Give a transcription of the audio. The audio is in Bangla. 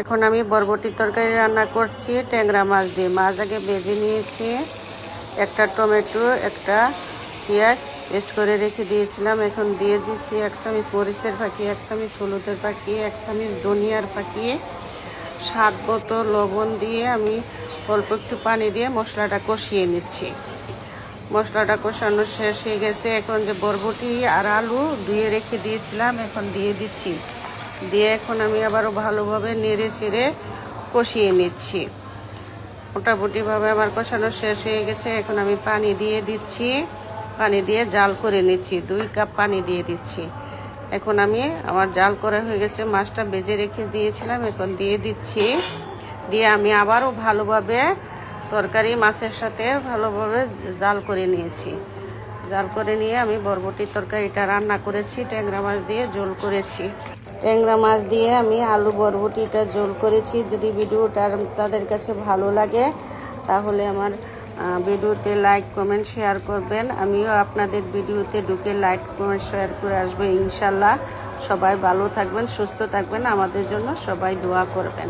এখন আমি বরবটির তরকারি রান্না করছি ট্যাংরা মাছ দিয়ে। মাছ আগে ভেজে নিয়েছি, একটা টমেটো, একটা পেঁয়াজ পেস্ট করে রেখে দিয়েছিলাম। এখন দিয়ে দিচ্ছি 1 চামচ মরিচের ফাঁকি, 1 চামচ হলুদের ফাঁকি, 1 চামচ ধনিয়ার ফাঁকি, স্বাদ মতো লবণ দিয়ে আমি অল্প একটু পানি দিয়ে মশলাটা কষিয়ে নিচ্ছি। মশলাটা কষানো শেষ হয়ে গেছে। এখন যে বরবটি আর আলু ধুয়ে রেখে দিয়েছিলাম এখন দিয়ে দিচ্ছি। দিয়ে এখন আমি আবারও ভালোভাবে নেড়ে চেড়ে কষিয়ে নিচ্ছি। মোটামুটিভাবে আমার কষানো শেষ হয়ে গেছে। এখন আমি পানি দিয়ে দিচ্ছি, পানি দিয়ে জাল করে নিচ্ছি। 2 কাপ পানি দিয়ে দিচ্ছি। এখন আমার জাল করা হয়ে গেছে, মাছটা ভেজে রেখে দিয়েছিলাম এখন দিয়ে দিচ্ছি। দিয়ে আমি আবারও ভালোভাবে তরকারি মাছের সাথে ভালোভাবে জাল করে নিয়েছি। জাল করে নিয়ে আমি বরবটির তরকারিটা রান্না করেছি, ট্যাংরা মাছ দিয়ে ঝোল করেছি। ট্যাংরা মাছ দিয়ে আমি আলু বরবটিটা ঝোল করেছি। যদি ভিডিওটা তাদের কাছে ভালো লাগে তাহলে আমার ভিডিওতে লাইক কমেন্ট শেয়ার করবেন। আমিও আপনাদের ভিডিওতে ঢুকে লাইক কমেন্ট শেয়ার করে আসবো ইনশাল্লাহ। সবাই ভালো থাকবেন, সুস্থ থাকবেন, আমাদের জন্য সবাই দোয়া করবেন।